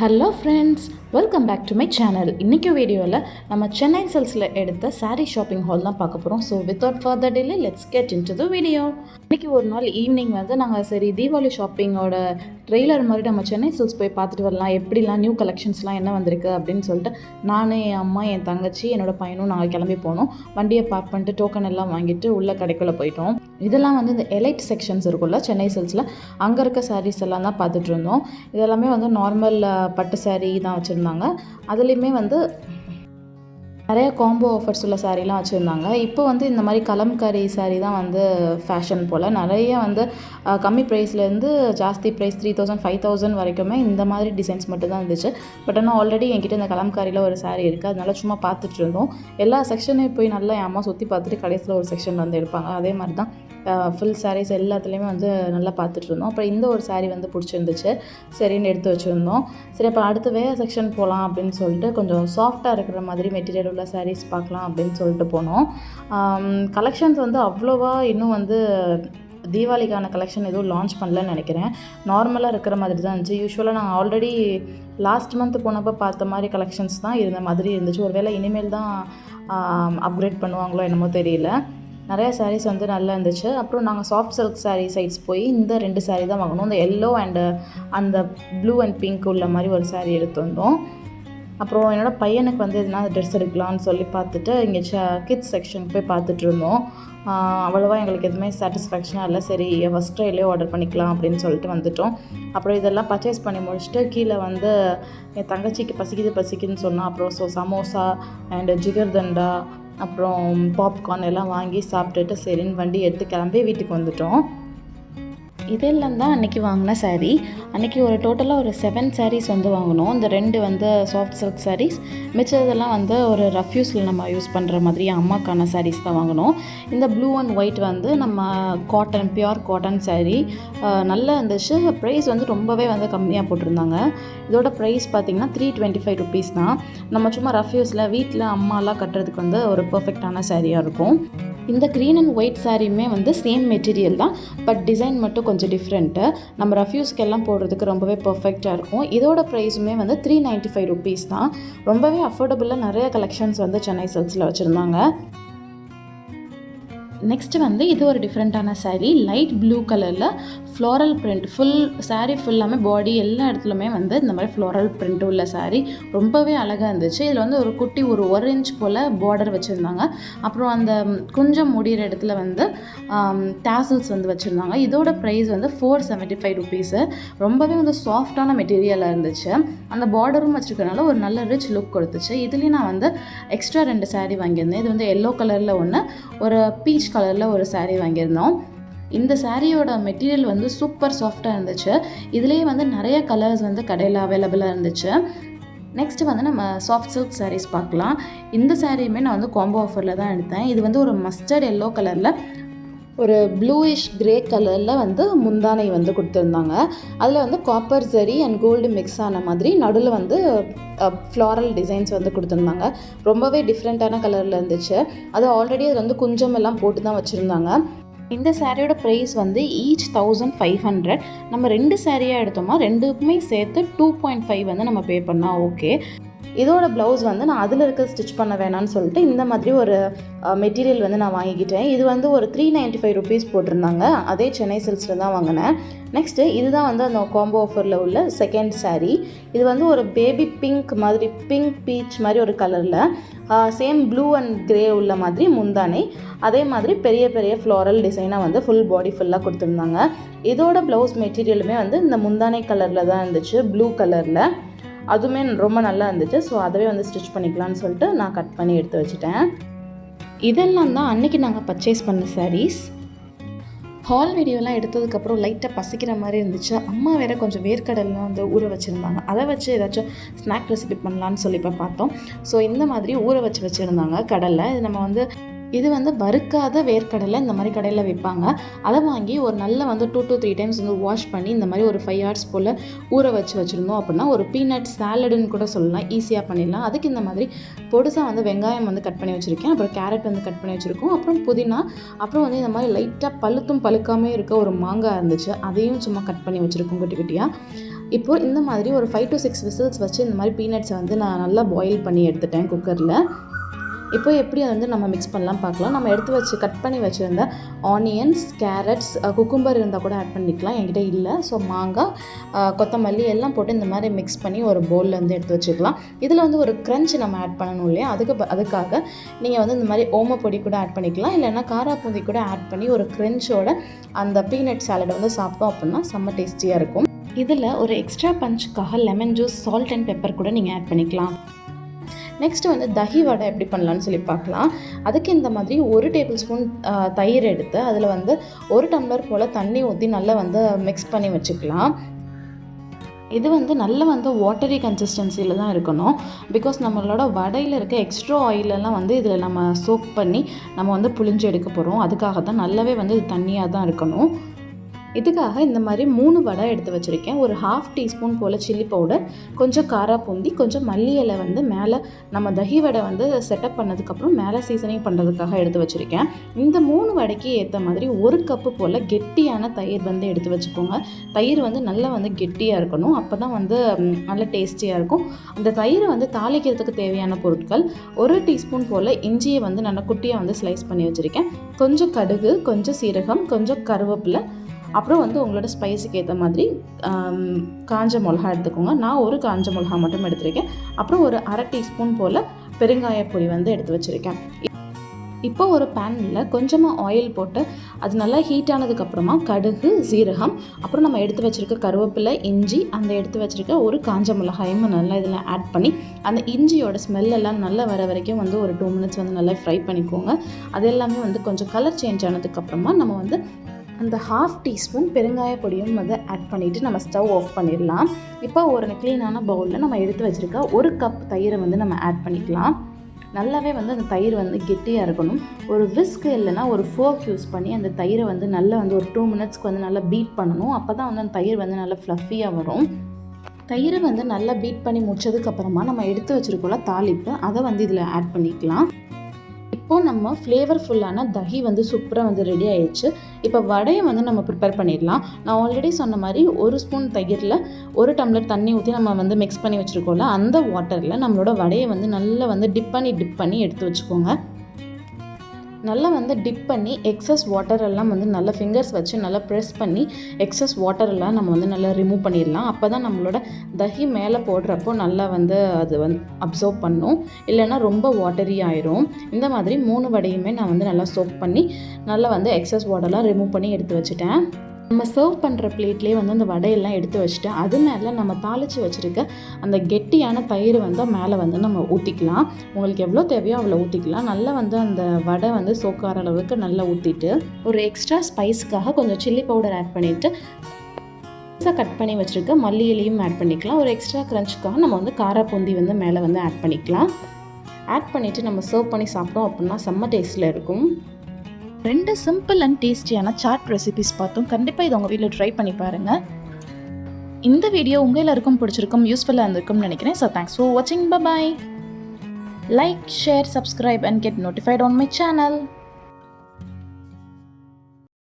Hello friends, welcome back to my channel. இன்றைக்கி வீடியோவில் நம்ம சென்னை சில்க்ஸில் எடுத்த சாரீ ஷாப்பிங் ஹால் தான் பார்க்க போகிறோம். So without further delay let's get into the video. இன்றைக்கி ஒரு நாள் ஈவினிங் நாங்கள் சரி தீபாவளி ஷாப்பிங்கோட ட்ரெய்லர் மாதிரி நம்ம சென்னை சில்க்ஸ் போய் பார்த்துட்டு வரலாம், எப்படிலாம் நியூ கலெக்ஷன்ஸ்லாம் என்ன வந்திருக்கு அப்படின்னு சொல்லிட்டு நான், என் அம்மா, என் தங்கச்சி, என்னோட பையனும் நாங்கள் கிளம்பி போனோம். வண்டியை பார்க் பண்ணிட்டு டோக்கன் எல்லாம் வாங்கிட்டு உள்ள கடைக்குள்ளே போயிட்டோம். இதெல்லாம் இந்த எலைட் செக்ஷன்ஸ் இருக்குல்ல சென்னை சில்க்ஸில், அங்கே இருக்க சாரீஸ் எல்லாம் தான் பார்த்துட்டு இருந்தோம். இதெல்லாமே நார்மல் பட்டு சாரீ தான் வச்சுருந்தாங்க. அதுலேயுமே நிறைய காம்போ ஆஃபர்ஸ் உள்ள சாரீலாம் வச்சுருந்தாங்க. இப்போ இந்த மாதிரி கலம்காரி சாரீ தான் ஃபேஷன் போல். நிறைய கம்மி ப்ரைஸ்லேருந்து ஜாஸ்தி ப்ரைஸ் 3000 5000 வரைக்குமே இந்த மாதிரி டிசைன்ஸ் மட்டும் தான் இருந்துச்சு. பட் ஆனால் ஆல்ரெடி என்கிட்ட இந்த கலம்காரியில் ஒரு சாரீ இருக்குது, அதனால சும்மா பார்த்துட்டு இருந்தோம். எல்லா செக்ஷனையும் போய் நல்லா என் அம்மா சுற்றி பார்த்துட்டு கடைசியில் ஒரு செக்ஷன் எடுப்பாங்க. அதே மாதிரி தான் ஃபுல் சாரீஸ் எல்லாத்துலேயுமே நல்லா பார்த்துட்டு இருந்தோம். அப்புறம் இந்த ஒரு சாரீ பிடிச்சிருந்துச்சு, சரின்னு எடுத்து வச்சுருந்தோம். சரி, அப்போ அடுத்து வேறு செக்ஷன் போகலாம் அப்படின்னு சொல்லிட்டு கொஞ்சம் சாஃப்டாக இருக்கிற மாதிரி மெட்டீரியல் உள்ள சாரீஸ் பார்க்கலாம் அப்படின்னு சொல்லிட்டு போனோம். கலெக்ஷன்ஸ் அவ்வளோவா இன்னும் தீபாவளிக்கான கலெக்ஷன் எதுவும் லான்ச் பண்ணலன்னு நினைக்கிறேன். நார்மலாக இருக்கிற மாதிரி தான் இருந்துச்சு. யூஸ்வலாக நாங்கள் ஆல்ரெடி லாஸ்ட் மந்த் போனப்போ பார்த்த மாதிரி கலெக்ஷன்ஸ் தான் இருந்த மாதிரி இருந்துச்சு. ஒருவேளை இனிமேல் தான் அப்கிரேட் பண்ணுவாங்களோ என்னமோ தெரியல. நிறையா சாரீஸ் நல்லா இருந்துச்சு. அப்புறம் நாங்கள் சாஃப்ட் சில்க் சாரீ சைட்ஸ் போய் இந்த 2 சாரீ தான் வாங்கணும். இந்த எல்லோ அண்டு அந்த ப்ளூ அண்ட் பிங்க் உள்ள மாதிரி ஒரு சாரீ எடுத்து வந்தோம். அப்புறம் என்னோடய பையனுக்கு எதுனா ட்ரெஸ் எடுக்கலான்னு சொல்லி பார்த்துட்டு இங்கே கிட்ஸ் செக்ஷனுக்கு போய் பார்த்துட்டு இருந்தோம். அவ்வளோவா எங்களுக்கு எதுவுமே சாட்டிஸ்ஃபேக்ஷனாக இல்லை. சரி, ஃபஸ்ட் ட்ரைலே ஆர்டர் பண்ணிக்கலாம் அப்படின்னு சொல்லிட்டு வந்துட்டோம். அப்புறம் இதெல்லாம் பர்ச்சேஸ் பண்ணி முடிச்சுட்டு கீழே என் தங்கச்சிக்கு பசிக்குதுன்னு சொன்னால் அப்புறம் சமோசா அண்டு ஜிகர்தண்டா அப்புறம் பாப்கார்ன் எல்லாம் வாங்கி சாப்பிட்டுட்டு சரின்னு வண்டி எடுத்து கிளம்பி வீட்டுக்கு வந்துட்டோம். இதெல்லாம் தான் அன்றைக்கி வாங்கின சாரீ. அன்றைக்கி ஒரு டோட்டலாக ஒரு 7 சாரீஸ் வாங்கினோம். இந்த 2 சாஃப்ட் சில்க் சாரீஸ், மிச்சதெல்லாம் ஒரு ரஃப்யூஸில் நம்ம யூஸ் பண்ணுற மாதிரி அம்மாக்கான சாரீஸ் தான் வாங்கினோம். இந்த ப்ளூ அண்ட் ஒயிட் நம்ம காட்டன், பியூர் காட்டன் சாரீ நல்லா இருந்துச்சு. ப்ரைஸ் ரொம்பவே கம்மியாக போட்டிருந்தாங்க. இதோட ப்ரைஸ் பார்த்திங்கன்னா 325 rupees தான். நம்ம சும்மா ரஃப்யூஸில் வீட்டில் அம்மாலாம் கட்டுறதுக்கு ஒரு பர்ஃபெக்டான சாரியாக இருக்கும். இந்த க்ரீன் அண்ட் ஒயிட் சாரியுமே சேம் மெட்டீரியல் தான், பட் டிசைன் மட்டும் கொஞ்சம் டிஃப்ரெண்ட்டு. நம்ம ரஃப்யூஸ்க்கெல்லாம் போடுறதுக்கு ரொம்பவே பர்ஃபெக்டாக இருக்கும். இதோட ப்ரைஸுமே 395 rupees தான். ரொம்பவே அஃபோர்டபுளாக நிறைய கலெக்ஷன்ஸ் சென்னை சில்க்ஸில் வச்சுருந்தாங்க. நெக்ஸ்ட்டு இது ஒரு டிஃப்ரெண்ட்டான சாரீ, லைட் ப்ளூ கலரில் ஃப்ளோரல் பிரிண்ட், ஃபுல் சாரீ ஃபுல்லாமே பாடி எல்லா இடத்துலையுமே இந்த மாதிரி ஃப்ளோரல் பிரிண்ட் உள்ள சாரீ ரொம்பவே அழகாக இருந்துச்சு. இதில் ஒரு குட்டி ஒரு 1 inch போல் பார்டர் வச்சுருந்தாங்க. அப்புறம் அந்த கொஞ்சம் முடிகிற இடத்துல டாசல்ஸ் வச்சுருந்தாங்க. இதோட ப்ரைஸ் 475 rupees. ரொம்பவே சாஃப்டான மெட்டீரியலாக இருந்துச்சு. அந்த பார்டரும் வச்சுருக்கனால ஒரு நல்ல ரிச் லுக் கொடுத்துச்சு. இதுலேயும் நான் எக்ஸ்ட்ரா 2 சாரீ வாங்கியிருந்தேன். இது எல்லோ கலரில் ஒன்று, ஒரு பீச் கலரில் ஒரு சாரீ வாங்கியிருந்தோம். இந்த சாரியோட மெட்டீரியல் சூப்பர் சாஃப்டாக இருந்துச்சு. இதுலேயே நிறைய கலர்ஸ் கடையில் அவைலபிளாக இருந்துச்சு. நெக்ஸ்ட்டு நம்ம சாஃப்ட் சில்க் சாரீஸ் பார்க்கலாம். இந்த சாரியுமே நான் காம்போ ஆஃபரில் தான் எடுத்தேன். இது ஒரு மஸ்டர்ட் எல்லோ கலரில் ஒரு ப்ளூயிஷ் கிரே கலரில் முந்தானை கொடுத்துருந்தாங்க. அதில் copper zari and gold mix ஆன மாதிரி நடுவில் ஃப்ளாரல் டிசைன்ஸ் கொடுத்துருந்தாங்க. ரொம்பவே டிஃப்ரெண்ட்டான கலரில் இருந்துச்சு. அது ஆல்ரெடி அது குஞ்சம் எல்லாம் போட்டு தான் வச்சுருந்தாங்க. இந்த சாரியோட ப்ரைஸ் ஈச் 1500. நம்ம 2 சாரியாக எடுத்தோமா 2க்குமே சேர்த்து 2.5 நம்ம பே பண்ணால் ஓகே. இதோட ப்ளவுஸ் நான் அதில் இருக்க ஸ்டிச் பண்ண வேணான்னு சொல்லிட்டு இந்த மாதிரி ஒரு மெட்டீரியல் நான் வாங்கிக்கிட்டேன். இது ஒரு 395 rupees போட்டிருந்தாங்க. அதே சென்னை சில்க்ஸில் தான் வாங்கினேன். நெக்ஸ்ட்டு இதுதான் அந்த காம்போ ஆஃபரில் உள்ள செகண்ட் சாரீ. இது ஒரு பேபி பிங்க் மாதிரி, பிங்க் பீச் மாதிரி ஒரு கலரில் சேம் ப்ளூ அண்ட் கிரே உள்ள மாதிரி முந்தானை, அதே மாதிரி பெரிய பெரிய ஃப்ளோரல் டிசைனாக ஃபுல் பாடி ஃபுல்லாக கொடுத்துருந்தாங்க. இதோட ப்ளவுஸ் மெட்டீரியலுமே இந்த முந்தானை கலரில் தான் இருந்துச்சு, ப்ளூ கலரில். அதுவுமே ரொம்ப நல்லா இருந்துச்சு. ஸோ அதவே ஸ்டிச் பண்ணிக்கலான்னு சொல்லிட்டு நான் கட் பண்ணி எடுத்து வச்சுட்டேன். இதெல்லாம் தான் அன்றைக்கி நாங்கள் பர்ச்சேஸ் பண்ண சாரீஸ். ஹால் வீடியோலாம் எடுத்ததுக்கப்புறம் லைட்டாக பசிக்கிற மாதிரி இருந்துச்சு. அம்மா வேறு கொஞ்சம் வேர்க்கடலாம் ஊற வச்சுருந்தாங்க. அதை வச்சு ஏதாச்சும் ஸ்நாக் ரெசிபி பண்ணலான்னு சொல்லி பார்த்தோம். ஸோ இந்த மாதிரி ஊற வச்சுருந்தாங்க கடலை. இது நம்ம இது வறுக்காத வேர்க்கடலை இந்த மாதிரி கடையில் விற்பாங்க. அதை வாங்கி ஒரு நல்ல 2 to 3 times வாஷ் பண்ணி இந்த மாதிரி ஒரு 5 hours போல் ஊற வச்சுருந்தோம் அப்படின்னா ஒரு பீனட் சாலடுன்னு கூட சொல்லலாம், ஈஸியாக பண்ணிடலாம். அதுக்கு இந்த மாதிரி பொடுசாக வெங்காயம் கட் பண்ணி வச்சுருக்கேன். அப்புறம் கேரட் கட் பண்ணி வச்சுருக்கோம். அப்புறம் புதினா, அப்புறம் இந்த மாதிரி லைட்டாக பழுக்காமல் இருக்க ஒரு மாங்காய் இருந்துச்சு, அதையும் சும்மா கட் பண்ணி வச்சுருக்கோம் குட்டி குட்டியாக. இப்போது இந்த மாதிரி ஒரு 5 to 6 விசில்ஸ் வச்சு இந்த மாதிரி பீனட்ஸை வந்து நான் நல்லா பாயில் பண்ணி எடுத்துட்டேன் குக்கரில். இப்போ எப்படி அதை வந்து நம்ம மிக்ஸ் பண்ணலாம் பார்க்கலாம். நம்ம எடுத்து வச்சு கட் பண்ணி வச்சுருந்த ஆனியன்ஸ், கேரட்ஸ், குக்கும்பர் இருந்தால் கூட ஆட் பண்ணிக்கலாம். என்கிட்ட இல்லை. ஸோ மாங்காய், கொத்தமல்லி எல்லாம் போட்டு இந்த மாதிரி மிக்ஸ் பண்ணி ஒரு பவுலில் வந்து எடுத்து வச்சுக்கலாம். இதில் வந்து ஒரு க்ரன்ச் நம்ம ஆட் பண்ணணும் இல்லையா, அதுக்காக நீங்கள் வந்து இந்த மாதிரி ஓமப்பொடி கூட ஆட் பண்ணிக்கலாம். இல்லைன்னா காராப்பூந்தி கூட ஆட் பண்ணி ஒரு க்ரன்ச்சோட அந்த பீனட் சாலட் வந்து சாப்பிட்டோம் அப்படின்னா செம்ம டேஸ்டியாக இருக்கும். இதில் ஒரு எக்ஸ்ட்ரா பஞ்சுக்காக lemon juice, salt and pepper கூட நீங்கள் ஆட் பண்ணிக்கலாம். நெக்ஸ்ட்டு வந்து தஹி வடை எப்படி பண்ணலான்னு சொல்லி பார்க்கலாம். அதுக்கு இந்த மாதிரி 1 டேபிள் ஸ்பூன் தயிர் எடுத்து அதில் வந்து 1 டம்ளர் போல் தண்ணி ஊற்றி நல்லா வந்து மிக்ஸ் பண்ணி வச்சுக்கலாம். இது வந்து நல்லா வந்து வாட்டரி கன்சிஸ்டன்சியில் தான் இருக்கணும். பிகாஸ் நம்மளோட வடையில் இருக்க எக்ஸ்ட்ரா ஆயிலெல்லாம் வந்து இதில் நம்ம சோக் பண்ணி நம்ம வந்து புழிஞ்சு எடுக்க போகிறோம். அதுக்காக தான் நல்லாவே வந்து இது தண்ணியாக தான் இருக்கணும். இதுக்காக இந்த மாதிரி 3 வடை எடுத்து வச்சுருக்கேன். ஒரு 1/2 டீஸ்பூன் போல் சில்லி பவுடர், கொஞ்சம் காராப்பூந்தி, கொஞ்சம் மல்லி இலை வந்து மேலே நம்ம தஹி வடை வந்து செட்டப் பண்ணதுக்கப்புறம் மேலே சீசனிங் பண்ணுறதுக்காக எடுத்து வச்சுருக்கேன். இந்த 3 வடைக்கு ஏற்ற மாதிரி 1 கப்பு போல் கெட்டியான தயிர் வந்து எடுத்து வச்சுக்கோங்க. தயிர் வந்து நல்லா வந்து கெட்டியாக இருக்கணும். அப்போ தான் வந்து நல்ல டேஸ்டியாக இருக்கும். அந்த தயிரை வந்து தாளிக்கிறதுக்கு தேவையான பொருட்கள்: 1 டீஸ்பூன் போல் இஞ்சியை வந்து நல்லா குட்டியாக வந்து ஸ்லைஸ் பண்ணி வச்சுருக்கேன். கொஞ்சம் கடுகு, கொஞ்சம் சீரகம், கொஞ்சம் கருவேப்பிலை, அப்புறம் வந்து உங்களோட ஸ்பைஸுக்கு ஏற்ற மாதிரி காஞ்ச மிளகா எடுத்துக்கோங்க. நான் ஒரு காஞ்ச மிளகா மட்டும் எடுத்துருக்கேன். அப்புறம் ஒரு 1/2 டீஸ்பூன் போல் பெருங்காயப்பொடி வந்து எடுத்து வச்சுருக்கேன். இப்போ ஒரு பேனில் கொஞ்சமாக ஆயில் போட்டு அது நல்லா ஹீட் ஆனதுக்கப்புறமா கடுகு, சீரகம், அப்புறம் நம்ம எடுத்து வச்சுருக்க கருவேப்பிலை, இஞ்சி, அந்த எடுத்து வச்சுருக்க ஒரு காஞ்ச மிளகாயும் நல்லா இதில் ஆட் பண்ணி அந்த இஞ்சியோட ஸ்மெல்லெல்லாம் நல்லா வர வரைக்கும் வந்து ஒரு 2 மினிட்ஸ் வந்து நல்லா ஃப்ரை பண்ணிக்கோங்க. அது எல்லாமே வந்து கொஞ்சம் கலர் சேஞ்ச் ஆனதுக்கப்புறமா நம்ம வந்து அந்த 1/2 டீஸ்பூன் பெருங்காய பொடியும் வந்து ஆட் பண்ணிவிட்டு நம்ம ஸ்டவ் ஆஃப் பண்ணிடலாம். இப்போ ஒரு க்ளீனான பவுலில் நம்ம எடுத்து வச்சுருக்க 1 கப் தயிரை வந்து நம்ம ஆட் பண்ணிக்கலாம். நல்லாவே வந்து அந்த தயிர் வந்து கெட்டியாக இருக்கணும். ஒரு விஸ்க் இல்லைன்னா ஒரு ஃபோர்க் யூஸ் பண்ணி அந்த தயிரை வந்து நல்லா வந்து ஒரு 2 மினிட்ஸ்க்கு வந்து நல்லா பீட் பண்ணணும். அப்போ தான் வந்து அந்த தயிர் வந்து நல்லா ஃப்ளஃபியாக வரும். தயிரை வந்து நல்லா பீட் பண்ணி முடிச்சதுக்கப்புறமா நம்ம எடுத்து வச்சுருக்கோம்ல தாளிப்பு, அதை வந்து இதில் ஆட் பண்ணிக்கலாம். இப்போது நம்ம ஃப்ளேவர்ஃபுல்லான தஹி வந்து சூப்பராக வந்து ரெடி ஆயிடுச்சு. இப்போ வடையை வந்து நம்ம ப்ரிப்பேர் பண்ணிடலாம். நான் ஆல்ரெடி சொன்ன மாதிரி 1 ஸ்பூன் தயிரில் 1 டம்ளர் தண்ணி ஊற்றி நம்ம வந்து மிக்ஸ் பண்ணி வச்சுருக்கோம்ல, அந்த வாட்டரில் நம்மளோட வடையை வந்து நல்லா வந்து டிப் பண்ணி எடுத்து வச்சுக்கோங்க. நல்லா வந்து டிப் பண்ணி எக்ஸஸ் வாட்டர் எல்லாம் வந்து நல்லா ஃபிங்கர்ஸ் வச்சு நல்லா ப்ரெஸ் பண்ணி எக்ஸஸ் வாட்டர் எல்லாம் நம்ம வந்து நல்லா ரிமூவ் பண்ணிடலாம். அப்போ தான் நம்மளோட தஹி மேலே போடுறப்போ நல்லா வந்து அது வந்து அப்சர்வ் பண்ணும். இல்லைன்னா ரொம்ப வாட்டரி ஆயிரும். இந்த மாதிரி 3 வடையுமே நான் வந்து நல்லா சோக் பண்ணி நல்லா வந்து எக்ஸஸ் வாட்டர்லாம் ரிமூவ் பண்ணி எடுத்து வச்சுட்டேன். நம்ம சர்வ் பண்ணுற பிளேட்லேயே வந்து அந்த வடையெல்லாம் எடுத்து வச்சுட்டு அது மேலே நம்ம தாளித்து வச்சுருக்க அந்த கெட்டியான தயிர் வந்து மேலே வந்து நம்ம ஊற்றிக்கலாம். உங்களுக்கு எவ்வளோ தேவையோ அவ்வளோ ஊற்றிக்கலாம். நல்லா வந்து அந்த வடை வந்து சோக்கார அளவுக்கு நல்லா ஊற்றிட்டு ஒரு எக்ஸ்ட்ரா ஸ்பைஸுக்காக கொஞ்சம் சில்லி பவுடர் ஆட் பண்ணிவிட்டு கட் பண்ணி வச்சுருக்க மல்லி இலையும் ஆட் பண்ணிக்கலாம். ஒரு எக்ஸ்ட்ரா க்ரன்ச்சுக்காக நம்ம வந்து காராப்பூந்தி வந்து மேலே வந்து ஆட் பண்ணிக்கலாம். ஆட் பண்ணிவிட்டு நம்ம சர்வ் பண்ணி சாப்பிட்டோம் அப்படின்னா செம்ம டேஸ்ட்டில் இருக்கும். 2 சிம்பிள் அண்ட் டேஸ்டியான சாட் ரெசிபிஸ் பார்த்தோம். கண்டிப்பாக இதை உங்கள் வீட்டில் ட்ரை பண்ணி பாருங்கள். இந்த வீடியோ உங்கள் எல்லாருக்கும் பிடிச்சிருக்கும், யூஸ்ஃபுல்லாக இருந்திருக்கும்னு நினைக்கிறேன். ஸோ தேங்க்ஸ் ஃபார் வாட்சிங். By. Like, share, subscribe and get notified on my channel.